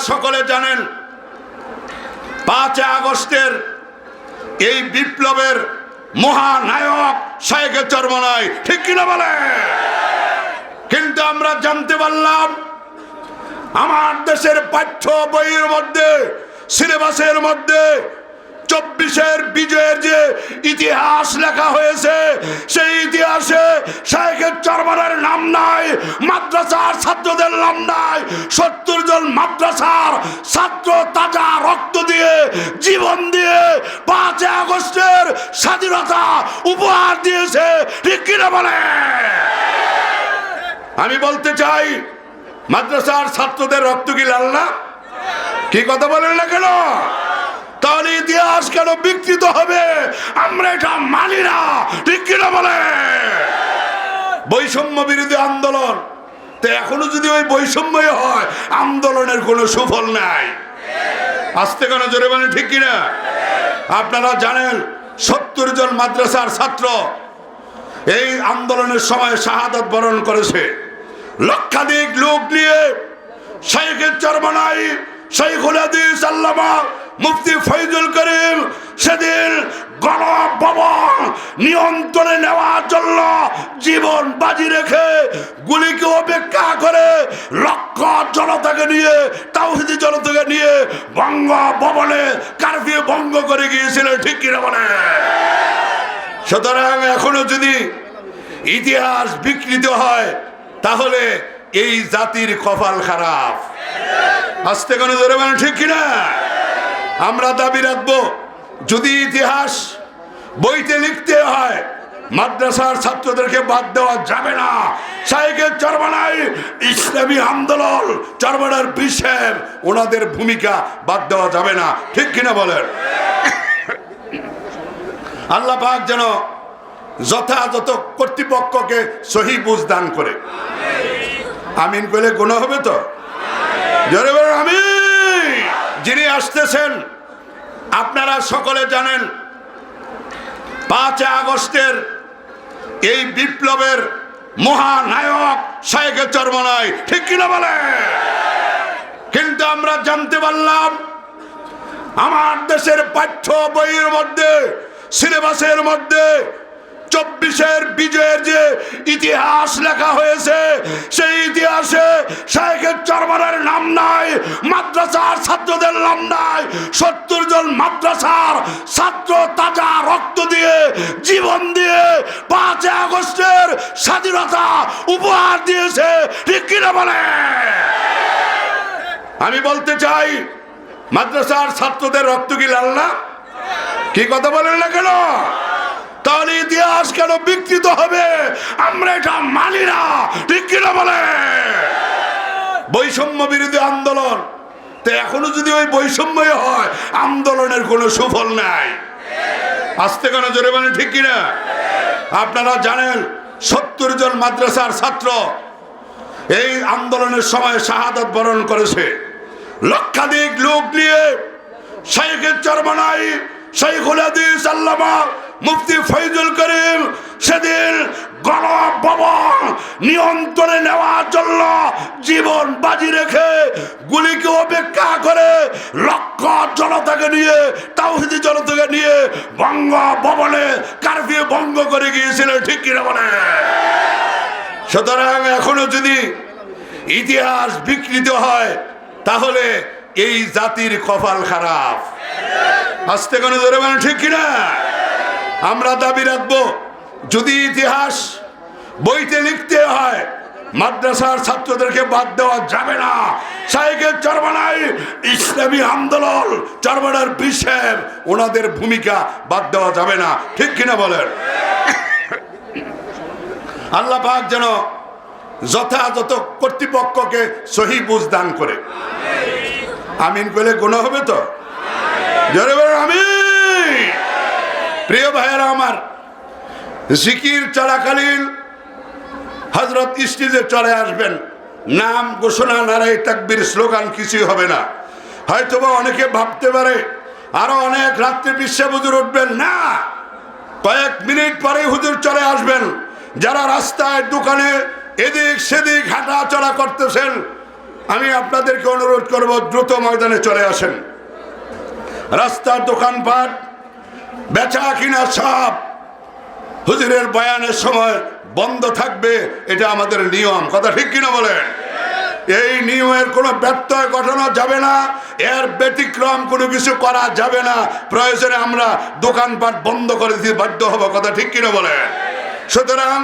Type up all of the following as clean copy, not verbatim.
সকলে জানেন 5 আগস্টের এই বিপ্লবের মহানায়ক শায়েখে চরমনাই, ঠিক কিনা বলে? কিন্তু আমরা জানতে পারলাম আমার দেশের পাঠ্য বইয়ের মধ্যে, সিলেবাসের মধ্যে 24-এর বিজয়ের যে ইতিহাস লেখা হয়েছে, সেই ইতিহাসে শায়েখে চরমনাইয়ের নাম নাই, মাদ্রাসার ছাত্রদের নাম নাই। 70 জন মাদ্রাসার ছাত্র তাজা রক্ত দিয়ে, জীবন দিয়ে 5 আগস্টের স্বাধীনতা উপহার দিয়েছে, ঠিক কিনা বলে? আমি বলতে চাই, মাদ্রাসার ছাত্রদের রক্ত কি লাল না? কি কথা বলেন না কেন? তাহলে ইতিহাস কেন বিকৃত হবে? আমরা এটা মানি না, ঠিক কিনা বলে? বৈষম্য বিরোধী আন্দোলন, তো এখনো যদি ওই বৈষম্যই হয়, আন্দোলনের কোনো সুফল নাই। আসতে কেন জোরে বলেন, ঠিক কিনা? আপনারা জানেন 70 জন মাদ্রাসার ছাত্র এই আন্দোলনের সময় শাহাদাত বরণ করেছে। লক্ষাধিক লোক নিয়ে শায়েখে চরমনাই, শাইখুল হাদিস আল্লামা মুফতি ফয়জুল করিম সেদিন গণভবন নিয়ন্ত্রণে নেওয়ার জন্য জীবন বাজি রেখে, গুলিকে উপেক্ষা করে লক্ষ জনতাকে নিয়ে, তাওহীদি জনতাকে নিয়ে বঙ্গভবনে কারফিউ ভঙ্গ করে গিয়েছিলেন, ঠিক কিনা বলে? সুতরাং এখনো যদি ইতিহাস বিকৃত হয়, তাহলে এই জাতির কপাল খারাপ। আসতে কোনো ধরে মানে, ঠিক কিনা? আমরা দাবি রাখবো, যদি ইতিহাস বইতে লিখতে হয়, মাদ্রাসার ছাত্রদেরকে বাদ দেওয়া যাবে না। শায়েখে চরমনাই, ইসলামী আন্দোলন, চরমনার বিশেষ ওনাদের ভূমিকা বাদ দেওয়া যাবে না, ঠিক কিনা বলেন? আল্লাহ পাক যেন যথাযথ কর্তৃপক্ষকে সহি বুঝ দান করে। আমিন কইলে গুনাহ হবে তো? জোরে বলেন আমিন। যিনি আসতেছেন, আপনারা সকলে জানেন 5 আগস্টের এই বিপ্লবের মহানায়ক শায়েখে চরমনাই, ঠিক কিনা বলে? কিন্তু আমরা জানতে পারলাম আমার দেশের পাঠ্য বইয়ের মধ্যে, সিলেবাসের মধ্যে 24-এর বিজয়ের যে ইতিহাস লেখা হয়েছে, সেই ইতিহাসে শায়েখে চরমনাইয়ের নাম নাই, মাদ্রাসার ছাত্রদের নাম নাই। 70 জন মাদ্রাসার ছাত্র তাজা রক্ত দিয়ে, জীবন দিয়ে 5 আগস্টের স্বাধীনতা উপহার দিয়েছে, ঠিক কিনা বলে? আমি বলতে চাই, মাদ্রাসার ছাত্রদের রক্ত কি লাল না? কি কথা বলেন না কেন? তাহলে ইতিহাস কেন বিকৃত হবে? আমরা এটা মানি না, ঠিক কিনা বলে? বৈষম্য বিরোধী আন্দোলন, তো এখনো যদি ওই বৈষম্যই হয়, আন্দোলনের কোনো সুফল নাই। আসতে কেন জোরে বলেন, ঠিক কিনা? আপনারা জানেন 70 জন মাদ্রাসার ছাত্র এই আন্দোলনের সময় শাহাদাত বরণ করেছে। লক্ষাধিক লোক নিয়ে শায়েখে চরমনাই, শাইখুল হাদিস আল্লামা মুফতি ফয়জুল করিম সেদিন গণভবন নিয়ন্ত্রণে নেওয়ার জন্য জীবন বাজি রেখে, গুলিকে উপেক্ষা করে লক্ষ জনতাকে নিয়ে, তাওহীদি জনতাকে নিয়ে বঙ্গভবনে কারফিউ ভঙ্গ করে গিয়েছিলেন, ঠিক কিনা বলে? সুতরাং এখনো যদি ইতিহাস বিকৃত হয়, তাহলে এই জাতির কপাল খারাপ। আসতে কোনো ধরে মানে, ঠিক কিনা? আমরা দাবি রাখবো, যদি ইতিহাস বইতে লিখতে হয়, মাদ্রাসার ছাত্রদেরকে বাদ দেওয়া যাবে না। শায়েখে চরমনাই, ইসলামী আন্দোলন, চরমনার বিশেষ ওনাদের ভূমিকা বাদ দেওয়া যাবে না, ঠিক কিনা বলেন? আল্লাহ পাক যেন যথাযথ কর্তৃপক্ষকে সহি বুঝ দান করে। আমিন কইলে গুনাহ হবে তো? জোরে বলেন আমিন। প্রিয় ভাইয়েরা আমার, জিকির চলাকালীন হযরত স্টেজে চলে আসবেন, নাম ঘোষণা, নারায়ে তাকবীর, স্লোগান কিছুই হবে না। হয়তোবা অনেকে ভাবতে পারে আরো অনেক রাত্রে বিশ্বে হুজুর উঠবেন না, কয়েক মিনিট পরে হুজুর চলে আসবেন। যারা রাস্তায়, দোকানে, এদিক সেদিক হাঁটা চলা করতেছেন, আমি আপনাদেরকে অনুরোধ করব দ্রুত ময়দানে চলে আসেন। রাস্তার দোকানপাট বেচা কিনা সব হুজুরের বয়ানের সময় বন্ধ থাকবে, এটা আমাদের নিয়ম। কথা ঠিক কিনা বলেন? এই নিয়মের কোনো ব্যত্যয় ঘটানো যাবে না, এর ব্যতিক্রম কোনো কিছু করা যাবে না। প্রয়োজনে আমরা দোকানপাট বন্ধ করে দিতে বাধ্য হব। কথা ঠিক কিনা বলেন? সুতরাং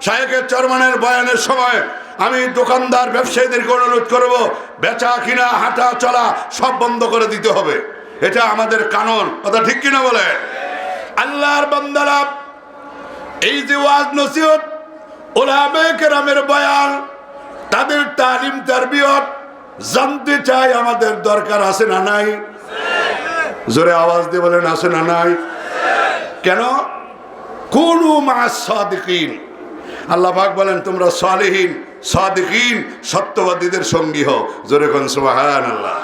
শায়েখের চরমানের বয়ানের সময় আমি দোকানদার ব্যবসায়ীদেরকে অনুরোধ করব, বেচা কিনা হাঁটা চলা সব বন্ধ করে দিতে হবে। এটা আমাদের কানুন। কথা ঠিক কিনা বলেন? আল্লাহর বান্দারা, এই যে ওয়াজ নসিহত, উলামায়ে কেরামের বয়ান, তাদের তালিম তারবিয়ত জানতে চাই আমাদের দরকার আছে না নাই? জোরে আওয়াজ দিয়ে বলেন আছে না নাই? কেন? কুনু মা'আস সাদিকিন। আল্লাহ পাক বলেন তোমরা সালেহীন সাদিকিন সত্যবাদীদের সঙ্গী হও। জোরে কোন সুবহানাল্লাহ।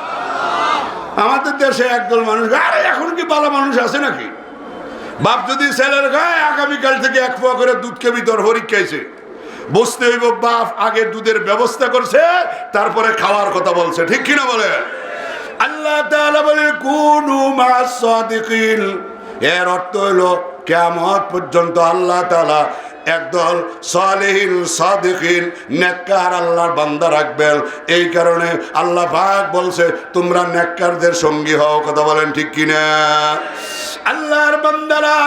আমাদের দেশে একদল মানুষ, আরে এখন কি ভালো মানুষ আছে নাকি? বাপ যদি ছেলের গায়ে আগামীকাল থেকে এক পোয়া করে দুধকে ভিতর হরিক খাইছে, বুঝতে হইব বাপ আগে দুধের ব্যবস্থা করছে, তারপরে খাওয়ার কথা বলছে। ঠিক কিনা বলে? আল্লাহ তাআলা বলে কুনু মা'আস সাদিকিন। এর অর্থ হলো কিয়ামত পর্যন্ত আল্লাহ তাআলা একদল সালেহীন সাদিকিন নেককার আল্লাহর বান্দা রাখবেন। এই কারণে আল্লাহ পাক বলছে তোমরা নেককারদের সঙ্গী হও। কথা বলেন ঠিক কিনা? আল্লাহর বান্দারা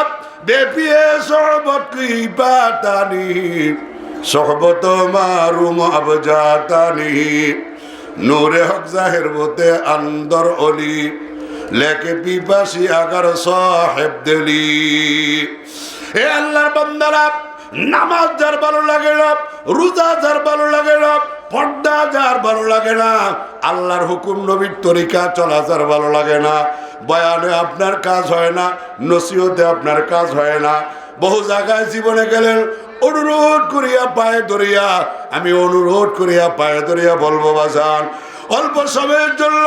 বেপিয়ে সহবত কি পাতানি সহবত মারুম আবজাতানি নূরে হক জাহের বতে আন্দর অলি লেকে পিপাসি আগার সাহেব দিলি। হে আল্লাহর বান্দারা, নামাজ যার ভালো লাগে না, রোজা যার ভালো লাগে না, পর্দা যার ভালো লাগে না, আল্লাহর হুকুম নবীর তরিকা চলা যার ভালো লাগে না, বয়ানে আপনার কাজ হয় না, নসিহতে আপনার কাজ হয় না, বহু জায়গায় জীবনে গেলেন, অনুরোধ করিয়া পায়ে ধরিয়া, আমি অনুরোধ করিয়া পায়ে ধরিয়া বলবো বাজান, অল্প সময়ের জন্য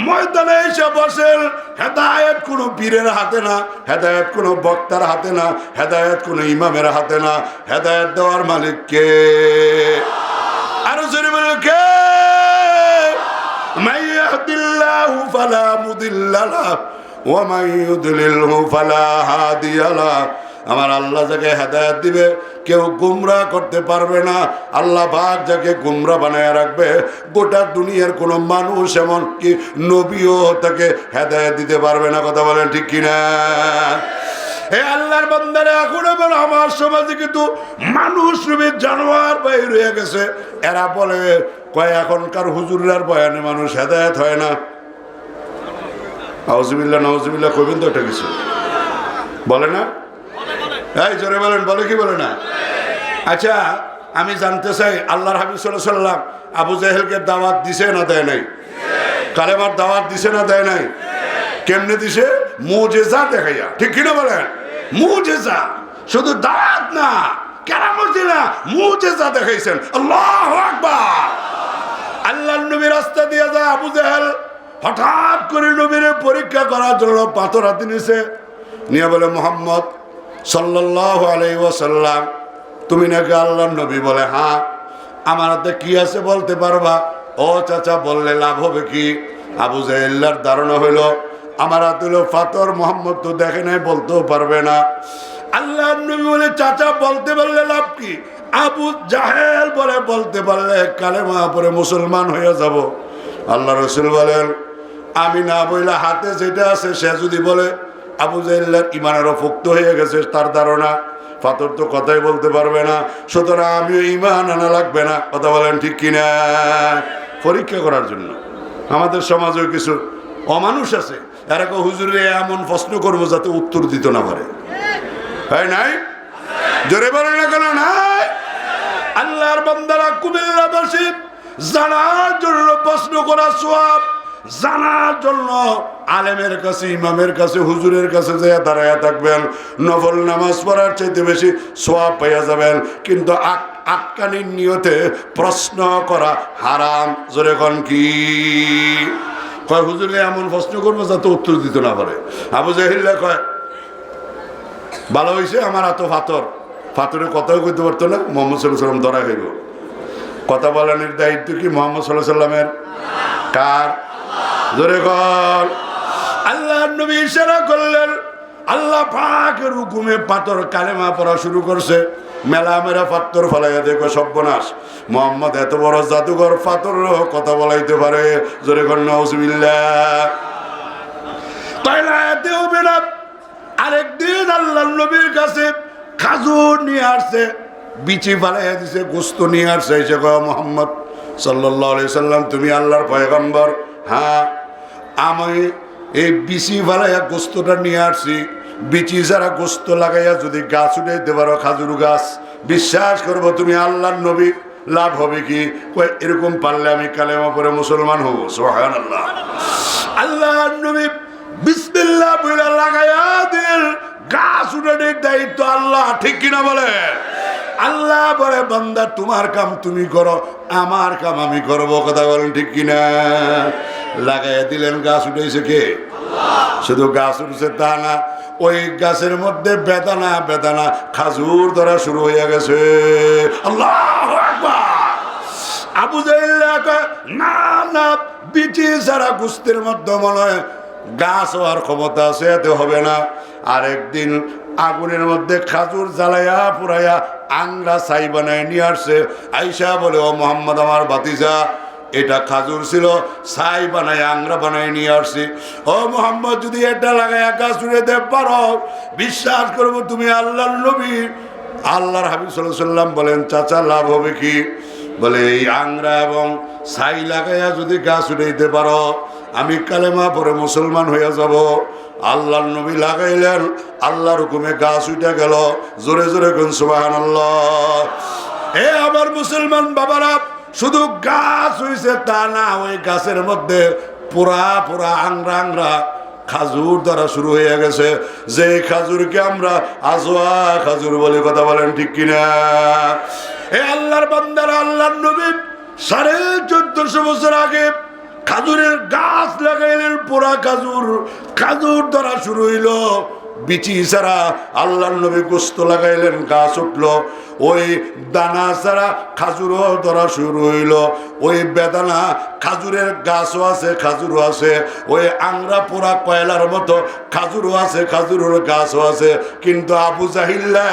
ময়দানে এসে বসেন। হেদায়েত কোনো পীরের হাতে না, হেদায়েত কোনো বক্তার হাতে না, হেদায়েত কোনো ইমামের হাতে না, হেদায়েত দেওয়ার মালিক কে? আরো জোরে বলে কে? মাইয়াহদিল্লাহু ফালা মুদিল্লা লাহু ওয়া মাইয়ুদলিলহু ফালা হাদিয়া লাহু। আমার আল্লাহ যাকে হেদায়েত দিবে কেউ গুমরাহ করতে পারবে না। আল্লাহ পাক যাকে গুমরাহ বানায় রাখবে, গোটা দুনিয়ার কোনো মানুষ এমনকি নবীও তাকে হেদায়েত দিতে পারবে না। কথা বলেন ঠিক কিনা? হে আল্লাহর বান্দারা, এখন বলে আমার সমাজে কিন্তু মানুষ রূপে জানোয়ার বাইর হয়ে গেছে। এরা বলে কয় এখনকার হুজুরার বয়ানে মানুষ হেদায়েত হয় না। আউযুবিল্লাহ নাউযুবিল্লাহ কইবেন তো এটা কিছু বলে না? এই জোরে বলেন, বলে কি বলে না? আচ্ছা, আমি জানতে চাই আল্লাহর হাবিব সাল্লাল্লাহু আলাইহি ওয়াসাল্লাম আবু জাহেলকে দাওয়াত দিছে না দেয় নাই? কালেমার দাওয়াত দিছে না দেয় নাই? কেমনে দিছে? মুজিজা দেখাইয়া। ঠিক কিনা বলেন? মুজিজা, শুধু দাওয়াত না, কেরামত না, মুজিজা দেখাইছেন। আল্লাহু আকবার। আল্লাহর নবী রাস্তা দিয়ে যায়, আবু জাহেল হঠাৎ করে নবীর পরীক্ষা করার জন্য পাথর হাতে নিছে, নিয়ে বলে মুহাম্মদ সাল্লাল্লাহু আলাইহি ওয়াসাল্লাম তুমি নাকি আল্লাহর নবী? বলে হ্যাঁ। আমার হাতে কি আছে বলতে পারবা? ও চাচা, বললে লাভ হবে কি? আবু জাহেলের ধারণা হইল আমার হাতে হলো পাথর, মুহাম্মদ তো দেখে নাই, বলতেও পারবে না। আল্লাহর নবী বলে চাচা বলতে পারলে লাভ কি? আবু জাহেল বলে বলতে পারলে কালেমা পড়ে মুসলমান হয়ে যাব। আল্লাহ রাসূল বলেন আমি না বইলা হাতে যেটা আছে সে যদি বলে আবু জাহেলের ইমানেরও পোক্ত হয়ে গেছে, তার ধারণা পাথর তো কথাই বলতে পারবে না, সুতরাং আমিও ইমান আনা লাগবে না। কথা বলেন ঠিক কিনা? পরীক্ষা করার জন্য আমাদের সমাজেও কিছু অমানুষ আছে, এরকম হুজুরে এমন প্রশ্ন করবো যাতে উত্তর দিতে না পারে। হয় নাই? জোরে বলেন না কেন? নাই। আল্লাহর বান্দারা কুমিল্লাবাসী জানার জন্য প্রশ্ন করা সওয়াব, জানার জন্য আলেমের কাছে, ইমামের কাছে, হুজুরের কাছে যে দাঁড়ায়া থাকবেন, নফল নামাজ পড়ার চাইতে বেশি সওয়াব পাইয়া যাবেন। কিন্তু আটকানির নিয়তে প্রশ্ন করা হারাম। জোরে কোন কি? কয় হুজুরে এমন প্রশ্ন করবো যাতে উত্তর দিতে না পারে। আবু জাহেল কয় ভালো হয়েছে আমার এত পাথর, পাথরের কথাও কইতে পারতো না, মুহাম্মদ সাল্লাল্লাহু আলাইহি ওয়াসাল্লাম ধরা খাইব। কথা বলানোর দায়িত্ব কি মুহাম্মদ সাল্লাল্লাহু আলাইহি সাল্লামের? কার? জোরে কর। আল্লাহর নবী ইশারা করলেন, আল্লাহ পাকের হুকুমে পাথর কালেমা পড়া শুরু করছে। মেলা মেরা পাথর ফলাইয়া দেখো সর্বনাশ, মুহাম্মদ এত বড় জাদুঘর, পাথর কথা বলাইতে পারে। জোরে কর নাউজুবিল্লাহ। তাইলে হবে না। আরেকদিন আল্লাহর নবীর কাছে খাজুর নিয়ে আসছে, বিচি ফালাইয়া দিছে, গোস্ত নিয়ে আসছে। এসে কয়, মুহাম্মদ সাল্লাল্লাহু আলাইহি সাল্লাম তুমি আল্লাহর পয়গম্বর? হ্যাঁ, আমি এই বিচি ফালাইয়া গোস্তটা নিয়ে আসছি। বিচি যারা গোস্ত লাগাইয়া যদি গাছ উঠাইতে পারো, খাজুর গাছ, বিশ্বাস করবো তুমি আল্লাহর নবী, লাভ হবে কি? কয় এরকম পারলে আমি কালেমা পড়ে মুসলমান হব। সুবহানাল্লাহ। আল্লাহর নবী বিসমিল্লাহ বলে লাগাইয়া দিল, গাছ উঠানোর দায়িত্ব আল্লাহ, ঠিক কিনা বলে? আল্লাহ বলে, বান্দা তোমার কাম তুমি করো, আমার কাম আমি করবো। কথা বলেন ঠিক কিনা? লাগাইয়া দিলেন, গাছ উঠেছে কে? শুধু গাছ উঠছে তা না, ওই গাছের মধ্যে বেদানা বেদানা খাজুর ধরা শুরু হয়ে গেছে। আল্লাহু আকবার। আবু জাহেল না না, বিচি সারা গোস্তের মধ্যে মনে হয় গাছ হওয়ার ক্ষমতা আছে, এতে হবে না। আরেকদিন আগুনের মধ্যে খাজুর জ্বালাইয়া পুরাইয়া আংরা ছাই বানায় নিয়ে আসছে। আইসা বলে, ও মুহাম্মদ আমার ভাতিজা, এটা খাজুর ছিল, ছাই বানায় আংরা বানায় নিয়ে আসছি। ও মুহাম্মদ, যদি এটা লাগাইয়া গাছ উড়াইতে পারো, বিশ্বাস করবো তুমি আল্লাহর নবী। আল্লাহর হাবিব সাল্লাল্লাহু আলাইহি সাল্লাম বলেন, চাচা লাভ হবে কি? বলে এই আংরা এবং ছাই লাগাইয়া যদি গাছ উঠাইতে পারো, আমি কালেমা পরে মুসলমান হইয়া যাব। আল্লাহর নবী লাগাইলেন, আল্লাহর হুকুমে গাছ উঠে গেল। জোরে জোরে কোন সুবহানাল্লাহ। এ আমার মুসলমান বাবারা, শুধু গাছ হইছে তা না, ওই গাছের মধ্যে পুরা পুরা আংরা আংরা খাজুর ধরা শুরু হয়ে গেছে। যে খাজুরকে আমরা আজওয়া খাজুর বলে। কথা বলেন ঠিক কিনা? এ আল্লাহর বান্দারা, আল্লাহর নবী 1450 বছর আগে খাজুরের গাছ লাগাইলেন, পোড়া খাজুর, খাজুর ধরা শুরু হইল। বিচি ছাড়া আল্লাহর নবী গোস্ত লাগাইলেন, গাছ উঠলো। ওই দানা ছাড়া খাজুরও ধরা শুরু হইল। ওই বেদানা খাজুরের গাছও আছে, খাজুরও আছে। ওই আংরা পোড়া কয়লার মতো খাজুরও আছে, খাজুরের গাছও আছে। কিন্তু আবু জাহিল্লা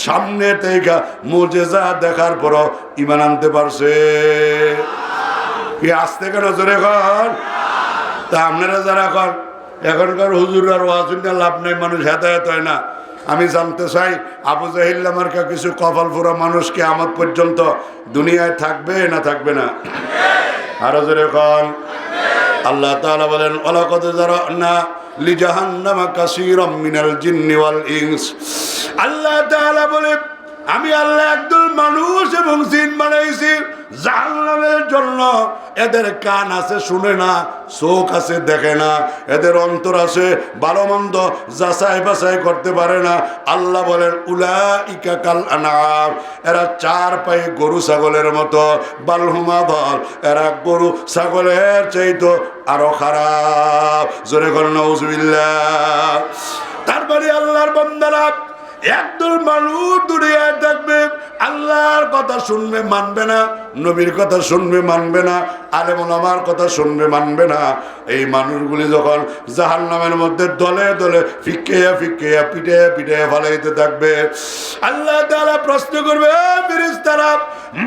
সামনে থেকে মুজেজা দেখার পরও ঈমান আনতে পারছে। কি আসতে কেন? জোরে কর। তা আপনারা যারা কর এখনকার হুজুর আর ওয়াজ লাভ নাই, মানুষ হেদায়েত হয় না। আমি জানতে চাই, আবু জাহিল্লা মার্কা কিছু কপাল ফোরা মানুষ কি কিয়ামত পর্যন্ত দুনিয়ায় থাকবে না থাকবে না? আরো জোরে কর। আল্লাহ তাআলা বলেন, ওয়ালাকাদ যারানা লিজাহান্নামা কাসীরাম মিনাল জিন্নি ওয়াল ইনস। আল্লাহ তাআলা বলে, আমি আল্লাহ একদল মানুষ এবং জিন বানাইছি জাহান্নামের জন্য। এদের কান আছে, শুনে না, চোখ আছে, দেখে না, এদের অন্তর আছে, ভালো মন্দ যাচাই বাছাই করতে পারে না। আল্লাহ বলেন, উলাইকা কাল আনআম, এরা চার পায়ে গরু ছাগলের মতো। বাল হুম আদাল, এরা গরু ছাগলের চাইতো আরো খারাপ। জোরে কর নাউজুবিল্লাহ। তারপরে আল্লাহর বান্দারা, একদল মানুষ দুনিয়ায় থাকবে, আল্লাহর কথা শুনবে মানবে না, নবীর কথা শুনবে মানবে না, আলেম ওলামার কথা শুনবে মানবে না। এই মানুষগুলি যখন জাহান্নামের মধ্যে দলে দলে ফিক্কেয়া ফিক্কেয়া পিটে পিটে ফালাইতে থাকবে, আল্লাহ তাআলা প্রশ্ন করবে, ফেরেশতারা,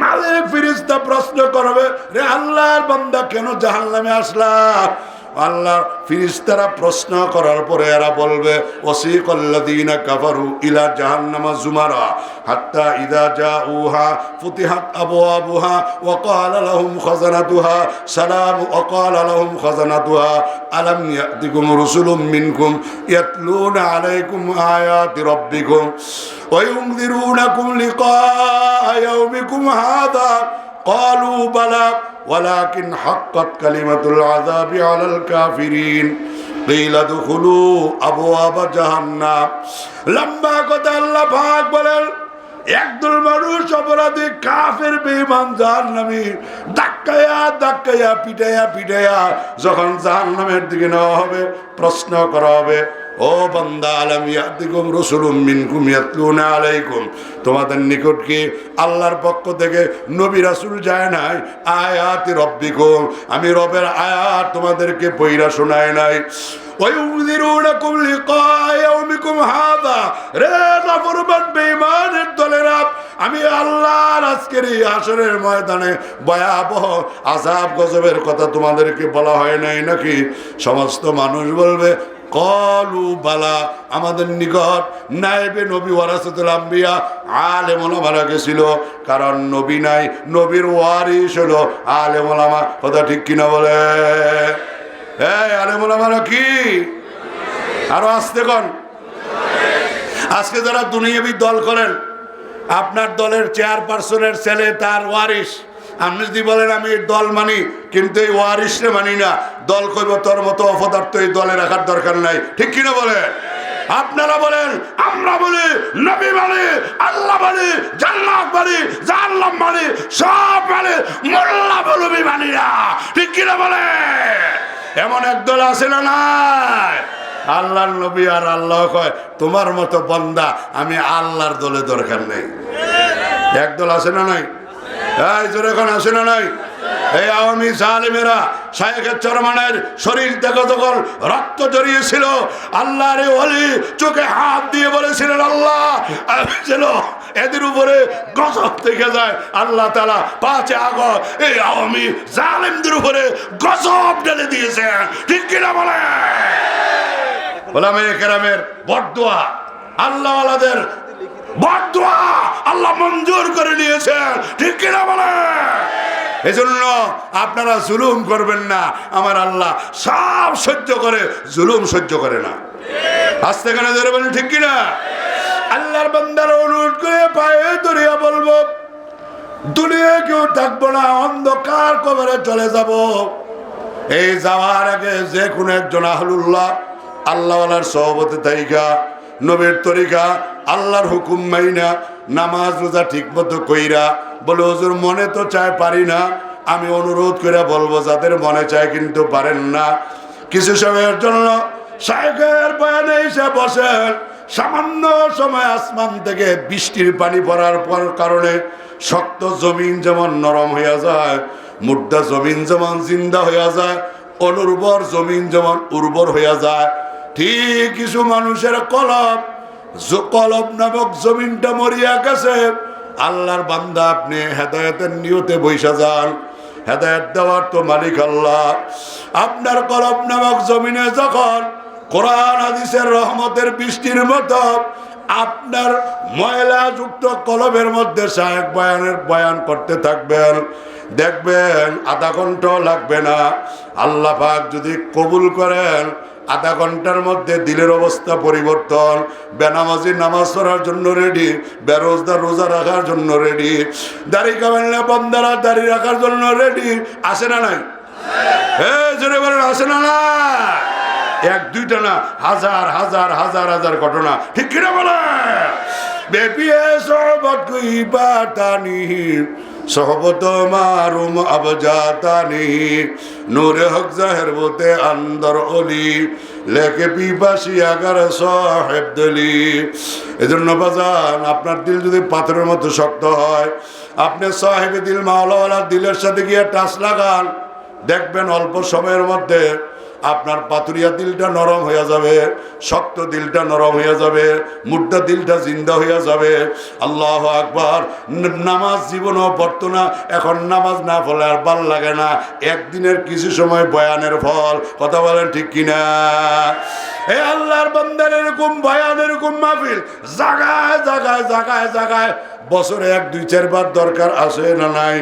মালিক ফেরেশতা প্রশ্ন করবে, রে আল্লাহর বান্দা কেন জাহান্নামে আসলা? আল্লাহ ফেরেশতারা প্রশ্ন করার পরে এরা বলবে, ওয়াসিকাল্লাযীনা কাফারু ইলা জাহান্নামা যুমারা হাত্তা ইযা জাউহা ফুতিহাত আবওয়াবুহা ওয়া ক্বালা লাহুম খাযানাতুহা সালাম ওয়া ক্বালা লাহুম খাযানাতুহা আলাম ইয়াতিকুম রাসূলুম মিনকুম ইয়াতলুনা আলাইকুম আয়াতি রাব্বিকুম ওয়া ইউনযিরুনাকুম লিকাআ ইয়াউমিকুম হাযা ক্বালু বালা ওয়ালাকিন হাক্কাত কালিমাতুল আযাবি আলাল কাফিরিন কিলা দুখুলু আবওয়াবা জাহান্নাম। লম্বা কথা আল্লাহ পাক বলেন, একদল মানুষ অপরাধী কাফের বেঈমান জাহান্নামী ধাক্কায়া ধাক্কায়া পিটাইয়া পিটাইয়া যখন জাহান্নামের দিকে নেওয়া হবে, প্রশ্ন করা হবে, ও বান্দা, আলাম ইয়াতিকুম রাসূলুম মিনকুম ইয়াতলুনা আলাইকুম, তোমাদের নিকট কি আল্লাহর পক্ষ থেকে নবী রাসূল যায় নাই? আয়াতি রাব্বিকুম, আমি রবের আয়াত তোমাদেরকে পড়া শোনায় নাই? ওয়ায়ুযিরুনাকুম লিকা ইয়াউমিকুম হাযা, রে নাফরমান বেঈমানের দলেরা, আমি আল্লাহর আজকের এই হাশরের ময়দানে ভয়াবহ আযাব গজবের কথা তোমাদেরকে বলা হয় নাই নাকি? সমস্ত মানুষ বলবে কলু বালা, আমাদের নিকট নায়েবে নবী ওয়ারাসাতুল আম্বিয়া আলেম ওলামারা গেছিল, কারণ নবী নাই, নবীর ওয়ারিস হলো আলেম ওলামা। কথা ঠিক কিনা বলে? এই আলেম ওলামারা কি? আরো আসতে কোন? আজকে যারা দুনিয়াবি দল করেন, আপনার দলের চেয়ারপারসনের ছেলে তার ওয়ারিস, আপনি যদি বলেন আমি এই দল মানি কিন্তু এই ওয়ারিসরে মানি না, দল কইব তোর মতো অপদার্থ এই দলে রাখার দরকার নাই। ঠিক কিনা বলে? আপনারা বলেন আমরা বলি নবী মানি, আল্লাহ মানি, জান্নাত মানি, জাহান্নাম মানি, সব মানি, মোল্লা মৌলবি মানি না। ঠিক কিনা বলে? এমন এক দল আছে না নাই? আল্লাহর নবী আর আল্লাহ কয় তোমার মতো বান্দা আমি আল্লাহর দলে দরকার নেই। একদল আছে না নাই? এই জোরে এখন আসে না নাই? এই আওয়ামী জালেমেরা শায়েখের চরমানের শরীর থেকে যখন রক্ত জড়িয়েছিল, আল্লাহর ওলি চোখে হাত দিয়ে বলেছিলেন আল্লাহ ছিল এদের উপরে গজব থেকে যায়। আল্লাহ তাআলা 5 আগস্ট এই আওয়ামী জালেমদের উপরে গজব ঢেলে দিয়েছেন। ঠিক কিনা বলে? ওলামায়ে কেরামের বদদুয়া, আল্লাহওয়ালাদের বদদুয়া আল্লাহ মঞ্জুর করে নিয়েছেন। ঠিক কিনা বলে? এজন্য আপনারা জুলুম করবেন না। আমার আল্লাহ সব সহ্য করে, জুলুম সহ্য করে না। আস্তে কানে ধরে বলেন ঠিক কিনা? আল্লাহর বান্দারা অনুরোধ করে পায়ে ধরিয়া বলবো, দুনিয়া কেউ থাকবো না, অন্ধকার কবরে চলে যাব। এই যাওয়ার আগে যে কোনো একজন আহলুল্লাহ আল্লাহওয়ালার সহবতে তাইকা নবীর তরিকা আল্লাহর হুকুম মাইনা নামাজ রোজা ঠিক মতো কইরা বলে হুজুর মনে তো চায় পারি না, আমি অনুরোধ করে বলবো যাদের মনে চায় কিন্তু পারেন না, কিছু সময়ের জন্য শায়েখের বয়ানে এসে বসেন। সামান্য সময় আসমান থেকে বৃষ্টির পানি পড়ার পর কারণে শক্ত জমিন যেমন নরম হইয়া যায়, মুর্দা জমিন যেমন জিন্দা হইয়া যায়, অনুর্বর জমিন যেমন উর্বর হইয়া যায়, ঠিক কিছু মানুষের কলব নামক জমিনটা মরিয়া গেছে। আল্লাহর বান্দা আপনি হেদায়েতের নিয়তে বৈশা যান, হেদায়েত দেওয়ার তো মালিক আল্লাহ। আপনার কলব নামক জমিনে যখন কোরআন হাদিসের রহমতের বৃষ্টির মতো আপনার ময়লা যুক্ত কলবের মধ্যে শায়েখ বয়ান করতে থাকবেন, দেখবেন আধা ঘন্টাও লাগবে না। আল্লাহ পাক যদি কবুল করেন, আধা ঘন্টার মধ্যে দিলের অবস্থা পরিবর্তন। বেনামাজি নামাজ পড়ার জন্য রেডি, বেরোজদার রোজা রাখার জন্য রেডি, দাড়ি কামাইলে বন্দারা দাড়ি রাখার জন্য রেডি। আসে না নাই? জোরে বলেন আসে না না? এক দুইটা না, হাজার হাজার হাজার হাজার ঘটনা। ঠিক কিনা বলে? বেপিয়ে সহবত কুইবাতানি সহবত মারুম আবজাতানি নূরে হক জাহের বতে আন্দর অলি লেকে পিপাসি আগার সাহেব দলি। এজন্য বাজান আপনার দিল যদি পাথরের মতো শক্ত হয়, আপনি সাহেবে দিল মাওলাওয়ালা দিলের সাথে গিয়ে টাচ লাগান, দেখবেন অল্প সময়ের মধ্যে আপনার পাথুরিয়া দিলটা নরম হয়ে যাবে, শক্ত দিলটা নরম হয়ে যাবে, মুর্দা দিলটা জিন্দা হয়ে যাবে। আল্লাহু আকবার। নামাজ জীবনও পড়তো না, এখন নামাজ না পড়লে আর ভাল লাগে না। একদিনের কিছু সময় বয়ানের ফল। কথা বলেন ঠিক কিনা? এ আল্লাহর বান্দার এরকম বয়ান, এরকম মাহফিল জায়গায় জায়গায় জায়গায় জায়গায় বছরে 1 2 4 বার দরকার আছে না নাই?